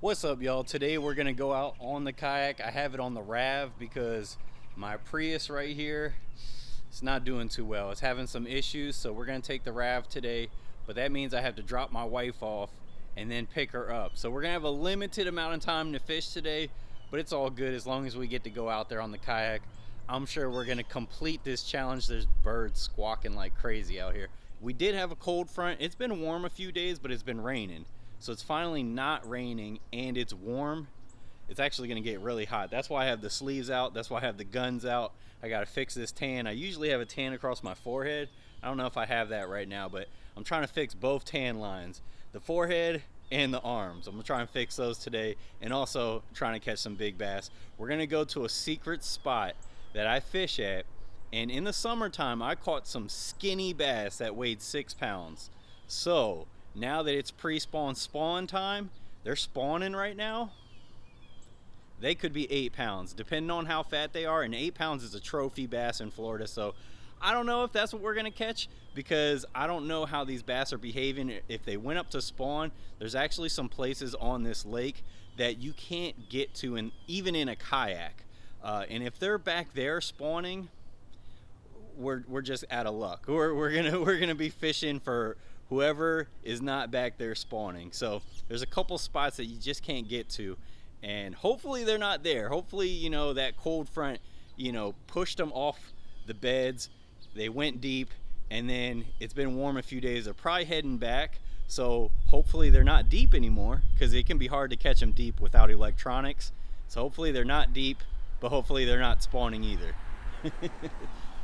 What's up, y'all? Today we're gonna go out on the kayak. I have it on the Rav because my Prius right here, it's not doing too well. It's having some issues, so we're gonna take the Rav today, but that means I have to drop my wife off and then pick her up. So we're gonna have a limited amount of time to fish today, but it's all good as long as we get to go out there on the kayak. I'm sure we're gonna complete this challenge. There's birds squawking like crazy out here. We did have a cold front. It's been warm a few days, but it's been raining. So it's finally not raining and it's warm. It's actually gonna get really hot. That's why I have the sleeves out. That's why I have the guns out. I gotta fix this tan. I usually have a tan across my forehead. I don't know if I have that right now, but I'm trying to fix both tan lines, the forehead and the arms. I'm gonna try and fix those today, and also trying to catch some big bass. We're gonna go to a secret spot that I fish at, and in the summertime I caught some skinny bass that weighed 6 pounds. So now that it's pre-spawn spawn time, they're spawning right now. They could be 8 pounds depending on how fat they are, and 8 pounds is a trophy bass in Florida. So I don't know if that's what we're gonna catch, because I don't know how these bass are behaving. If they went up to spawn, there's actually some places on this lake that you can't get to, even in a kayak. And if they're back there spawning, we're just out of luck. We're gonna be fishing for whoever is not back there spawning. So there's a couple spots that you just can't get to, and hopefully they're not there. Hopefully, you know, that cold front, you know, pushed them off the beds. They went deep, and then it's been warm a few days. They're probably heading back. So hopefully they're not deep anymore, because it can be hard to catch them deep without electronics. So hopefully they're not deep, but hopefully they're not spawning either.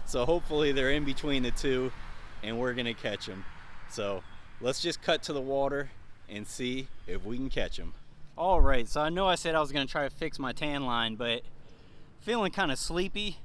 So hopefully they're in between the two and we're gonna catch them. So let's just cut to the water and see if we can catch them. All right, so I know I said I was gonna try to fix my tan line, but feeling kind of sleepy,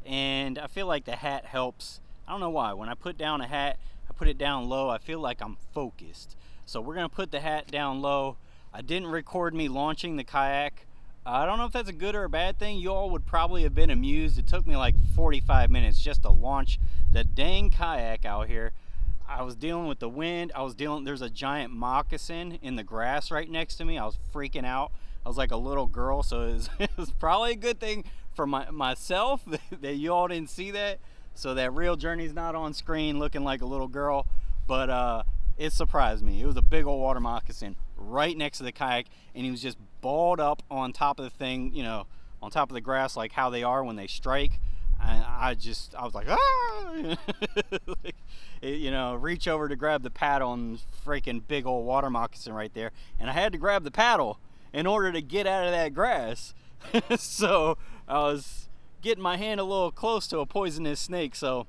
and I feel like the hat helps. I don't know why. When I put down a hat, I put it down low, I feel like I'm focused. So we're gonna put the hat down low. I didn't record me launching the kayak. I don't know if that's a good or a bad thing. You all would probably have been amused. It took me like 45 minutes just to launch the dang kayak out here. I was dealing with the wind. There's a giant moccasin in the grass right next to me. I was freaking out. I was like a little girl, so it was probably a good thing for myself that you all didn't see that. So that real Journey's not on screen looking like a little girl, but it surprised me. It was a big old water moccasin right next to the kayak, and he was just balled up on top of the thing, you know, on top of the grass, like how they are when they strike. And I was like, ah! Like, you know, reach over to grab the paddle, and freaking big old water moccasin right there. And I had to grab the paddle in order to get out of that grass. So I was getting my hand a little close to a poisonous snake. So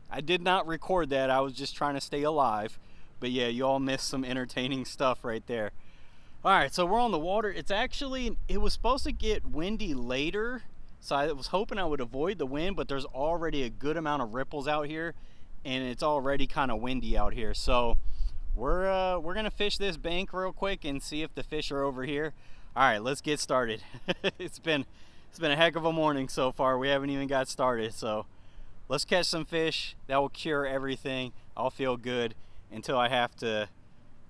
I did not record that. I was just trying to stay alive. But yeah, you all missed some entertaining stuff right there. All right, so we're on the water. It was supposed to get windy later, so I was hoping I would avoid the wind, but there's already a good amount of ripples out here, and it's already kind of windy out here. So we're gonna fish this bank real quick and see if the fish are over here. All right, let's get started. It's been a heck of a morning so far. We haven't even got started, so let's catch some fish. That will cure everything. I'll feel good until I have to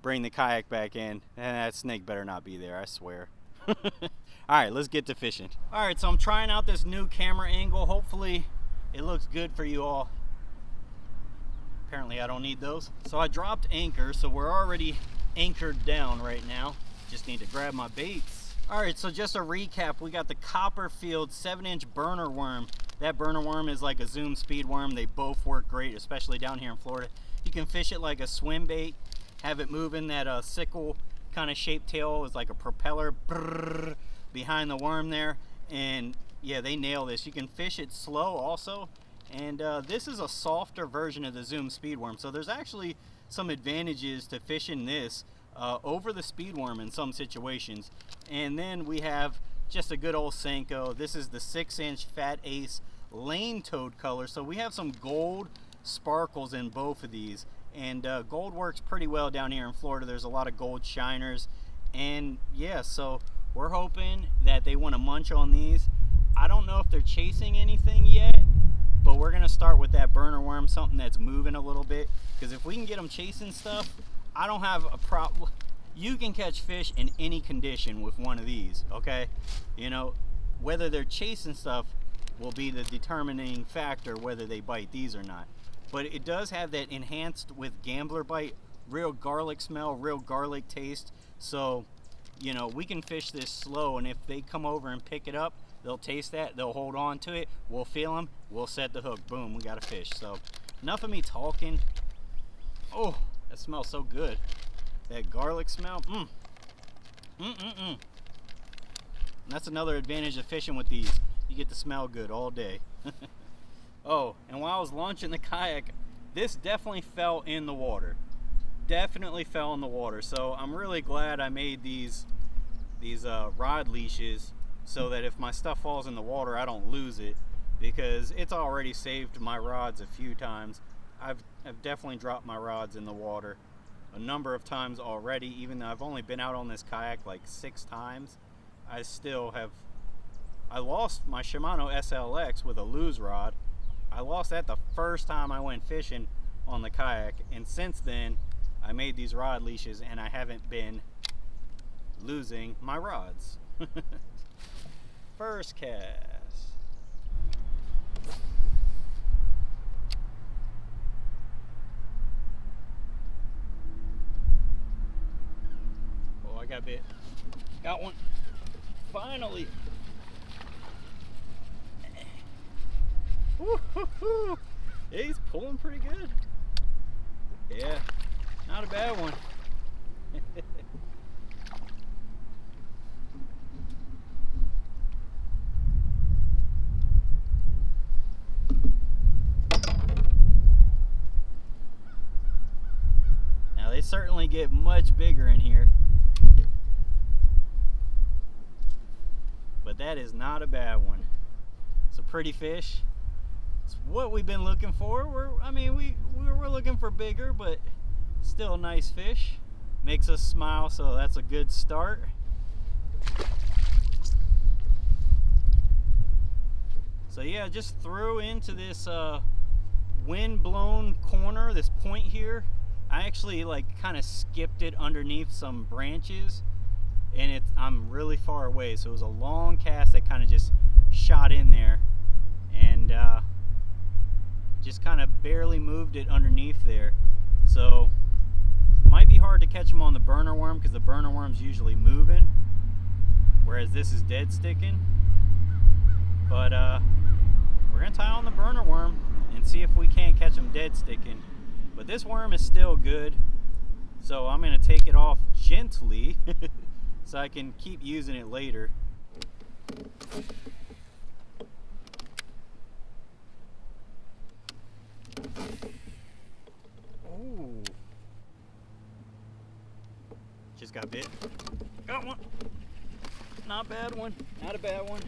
bring the kayak back in, and that snake better not be there, I swear. All right, let's get to fishing. All right, so I'm trying out this new camera angle. Hopefully it looks good for you all. Apparently I don't need those. So I dropped anchor, so we're already anchored down right now. Just need to grab my baits. All right, so just a recap, we got the Copperfield 7-inch burner worm. That burner worm is like a Zoom speed worm. They both work great, especially down here in Florida. You can fish it like a swim bait, have it moving. That sickle kind of shaped tail is like a propeller behind the worm there, and yeah, they nail this. You can fish it slow also, and this is a softer version of the Zoom speed worm, so there's actually some advantages to fishing this over the speed worm in some situations. And then we have just a good old Senko. This is the 6-inch Fat Ace lane toad color, so we have some gold sparkles in both of these, and gold works pretty well down here in Florida. There's a lot of gold shiners, and yeah, so we're hoping that they want to munch on these. I don't know if they're chasing anything yet, but we're gonna start with that burner worm, something that's moving a little bit, because if we can get them chasing stuff, I don't have a problem. you can catch fish in any condition with one of these, okay? You know, whether they're chasing stuff will be the determining factor whether they bite these or not. But it does have that enhanced with gambler bite, real garlic smell, real garlic taste. So, you know, we can fish this slow, and if they come over and pick it up, they'll taste that, they'll hold on to it, we'll feel them, we'll set the hook, boom, we got a fish. So enough of me talking. Oh, that smells so good. That garlic smell, And that's another advantage of fishing with these. You get to smell good all day. Oh, and while I was launching the kayak, this definitely fell in the water. Definitely fell in the water. So I'm really glad I made these rod leashes so that if my stuff falls in the water, I don't lose it, because it's already saved my rods a few times. I've definitely dropped my rods in the water a number of times already. Even though I've only been out on this kayak like 6 times, I lost my Shimano SLX with a lose rod. I lost that the first time I went fishing on the kayak, and since then I made these rod leashes and I haven't been losing my rods. First cast. Oh, I got bit. Got one. Finally. Woo-hoo-hoo. Yeah, he's pulling pretty good. Yeah, not a bad one. Now they certainly get much bigger in here, but that is not a bad one. It's a pretty fish. It's what we've been looking for. We're looking for bigger, but still a nice fish. Makes us smile, so that's a good start. So yeah, just threw into this wind-blown corner, this point here. I actually like kind of skipped it underneath some branches, and I'm really far away, so it was a long cast that kind of just shot in there, and just kind of barely moved it underneath there. So might be hard to catch them on the burner worm, because the burner worm's usually moving, whereas this is dead sticking. But we're gonna tie on the burner worm and see if we can't catch them dead sticking. But this worm is still good, so I'm gonna take it off gently so I can keep using it later. Oh, just got bit. Got one. Not a bad one. Not a bad one.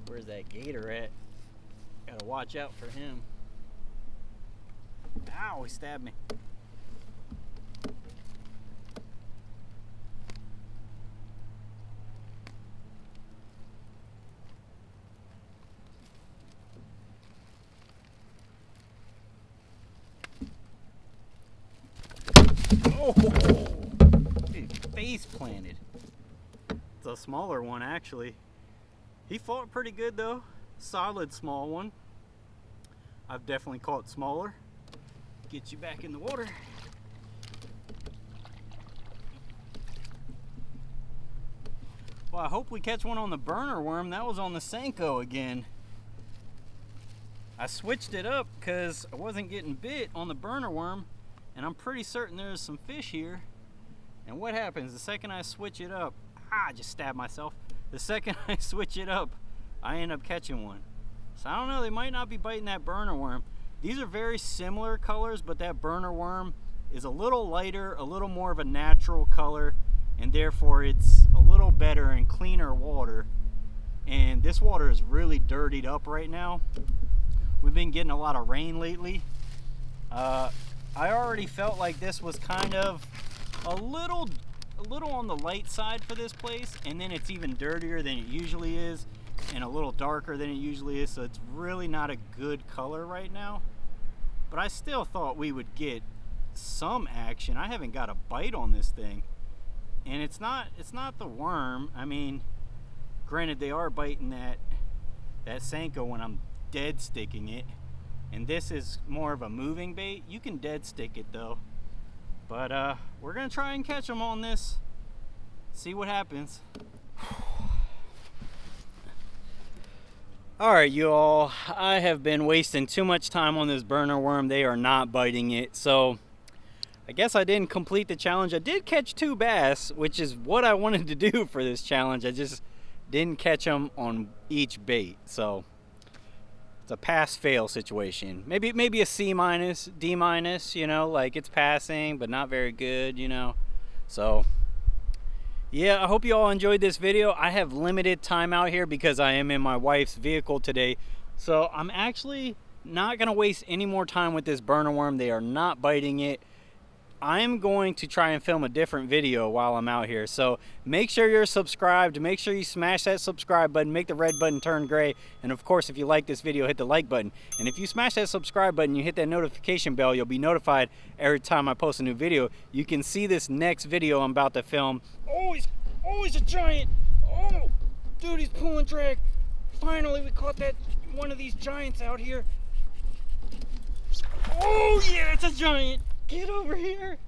Where's that gator at? Gotta watch out for him. Ow, he stabbed me. Oh, face planted. It's a smaller one, actually. He fought pretty good though. Solid small one. I've definitely caught smaller. Get you back in the water. Well, I hope we catch one on the burner worm. That was on the Senko again. I switched it up because I wasn't getting bit on the burner worm, and I'm pretty certain there's some fish here. And what happens the second I switch it up? I just stabbed myself. The second I switch it up, I end up catching one. So I don't know, they might not be biting that burner worm. These are very similar colors, but that burner worm is a little lighter, a little more of a natural color, and therefore it's a little better and cleaner water. And this water is really dirtied up right now. We've been getting a lot of rain lately. I already felt like this was kind of a little on the light side for this place, and then it's even dirtier than it usually is. and a little darker than it usually is, so it's really not a good color right now. But I still thought we would get some action. I haven't got a bite on this thing, and it's not the worm. I mean, granted, they are biting that Senko when I'm dead sticking it, and this is more of a moving bait. You can dead stick it though, but we're gonna try and catch them on this, see what happens. All right, you all, I have been wasting too much time on this burner worm. They are not biting it, so I guess I didn't complete the challenge. I did catch 2 bass, which is what I wanted to do for this challenge. I just didn't catch them on each bait, so it's a pass-fail situation. Maybe a C minus, D minus, you know, like it's passing but not very good, you know. So yeah, I hope you all enjoyed this video. I have limited time out here because I am in my wife's vehicle today. So I'm actually not gonna waste any more time with this burner worm. They are not biting it. I'm going to try and film a different video while I'm out here. So make sure you're subscribed. Make sure you smash that subscribe button, make the red button turn gray. And of course, if you like this video, hit the like button. And if you smash that subscribe button, you hit that notification bell, you'll be notified every time I post a new video. You can see this next video I'm about to film. Oh, he's a giant. Oh, dude, he's pulling drag. Finally, we caught one of these giants out here. Oh yeah, it's a giant. Get over here.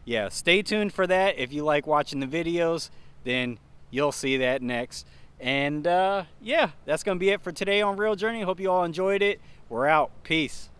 Yeah, stay tuned for that. If you like watching the videos, then you'll see that next. And yeah, that's gonna be it for today on Real Journey. Hope you all enjoyed it. We're out. Peace.